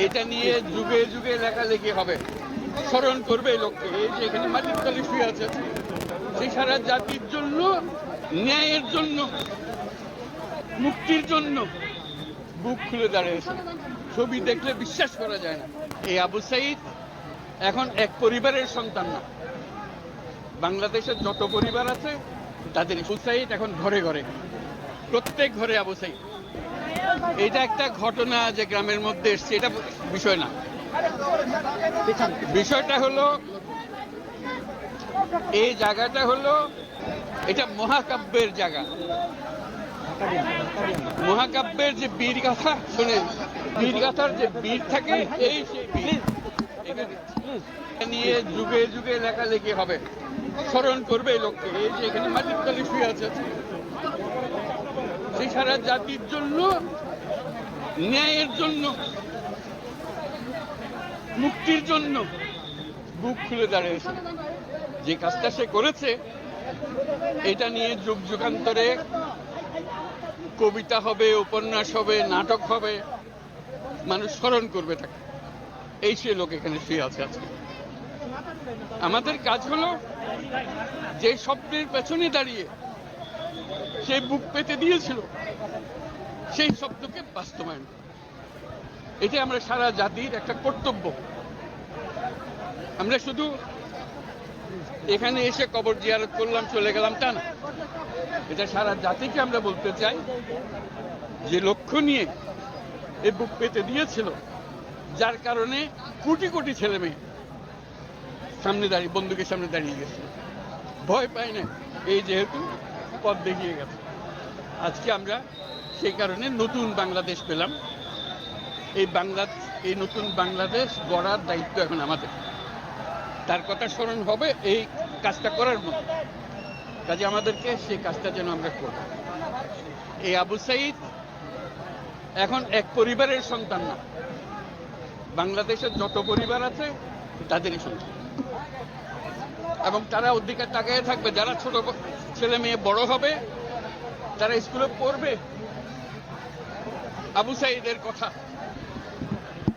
এটা নিয়ে যুগে যুগে লেখালেখি হবে, স্মরণ করবে এই লোককে। এই যে এখানে মাটির তলে শুয়ে আছে, সেই সারা জাতির জন্য, ন্যায়ের জন্য, মুক্তির জন্য বুক খুলে দাঁড়িয়েছে। ছবি দেখলে বিশ্বাস করা যায় না। এই আবু সাইদ এখন এক পরিবারের সন্তান না। বাংলাদেশের যত পরিবার আছে তাদের আবু সাইদ এখন ঘরে ঘরে, প্রত্যেক ঘরে আবু সাইদ। এটা একটা ঘটনা যে গ্রামের মধ্যে এসছে, এটা বিষয় না। বিষয়টা হলো এই জায়গাটা হলো, এটা মহাকাব্যের জায়গা। মহাকাব্যের যে বীর গাথা শোনেন, বীর গাথার যে বীর থাকে, এই সেই বীর এখানে নিয়ে যুগে যুগে লেখালেখি হবে, স্মরণ করবে এই লোককে। এই যে এখানে মাটির তলে শুয়ে আছে, সেই সারা জাতির জন্য, ন্যায়ের জন্য, মুক্তির জন্য বুক খুলে দাঁড়িয়েছে। যে কাজটা সে করেছে, এটা নিয়ে যুগ যুগান্তরে কবিতা হবে, উপন্যাস হবে, নাটক হবে, মানুষ স্মরণ করবে তাকে। এই সে লোক এখানে শুয়ে আছে আজকে। আমাদের কাজ হলো যে স্বপ্নের পেছনে দাঁড়িয়ে সে বুক পেতে দিয়েছিল, সেই স্বপ্নকে বাস্তবায়ন। এটা আমরা সারা জাতির একটা কর্তব্য। আমরা শুধু এখানে এসে কবর জিয়ারত করলাম, চলে গেলাম, তা না। এটা সারা জাতিকে আমরা বলতে চাই যে লক্ষ্য নিয়ে এ বুক পেতে দিয়েছিল, যার কারণে কোটি কোটি ছেলে মেয়ে সামনে দাঁড়িয়ে, বন্দুকের সামনে দাঁড়িয়ে গেছে, ভয় পায় না। এই যেহেতু পথ দেখিয়ে গেছে, আজকে আমরা সেই কারণে নতুন বাংলাদেশ পেলাম। এই নতুন বাংলাদেশ গড়ার দায়িত্ব এখন আমাদের। তার কথা স্মরণ হবে এই কাজটা করার মতো। কাজে আমাদেরকে সেই কাজটা যেন আমরা করি। এই আবু সাইদ এখন এক পরিবারের সন্তান না। বাংলাদেশের যত পরিবার আছে তাদেরই সন্তান, এবং তারা অধিকার তাকায় থাকবে। যারা ছোট ছেলে মেয়ে বড় হবে, তারা স্কুলে পড়বে আবু সাইদের কথা,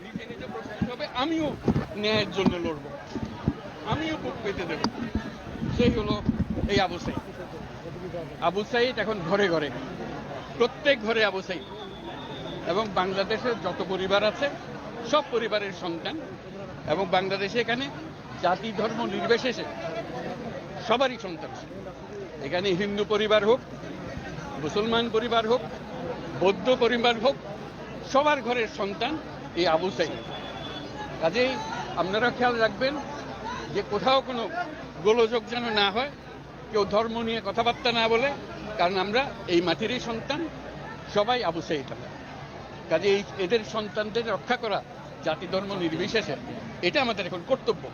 নিজে নিজে প্রস্তুত হবে, আমিও ন্যায়ের জন্য লড়ব, আমিও বুক পেতে দেব। সেই হলো এই আবু সাইদ। আবু সাইদ এখন ঘরে ঘরে, প্রত্যেক ঘরে আবু সাইদ। এবং বাংলাদেশের যত পরিবার আছে সব পরিবারের সন্তান। এবং বাংলাদেশে এখানে জাতি ধর্ম নির্বিশেষে সবারই সন্তান। এখানে হিন্দু পরিবার হোক, মুসলমান পরিবার হোক, বৌদ্ধ পরিবার হোক, সবার ঘরের সন্তান এই আবু সাইদ। কাজেই আপনারা খেয়াল রাখবেন যে কোথাও কোনো গোলযোগ যেন না হয়, কেউ ধর্ম নিয়ে কথাবার্তা না বলে, কারণ আমরা এই মাটিরই সন্তান, সবাই আবু সাইদ। কাজে এদের সন্তানদের রক্ষা করা জাতি ধর্ম নির্বিশেষে, এটা আমাদের এখন কর্তব্য।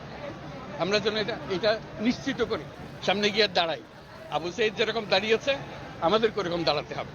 আমরা যেন এটা নিশ্চিত করি, সামনে গিয়ে দাঁড়াই। আবু সাইদ যেরকম দাঁড়িয়েছে, আমাদেরকে ওরকম দাঁড়াতে হবে।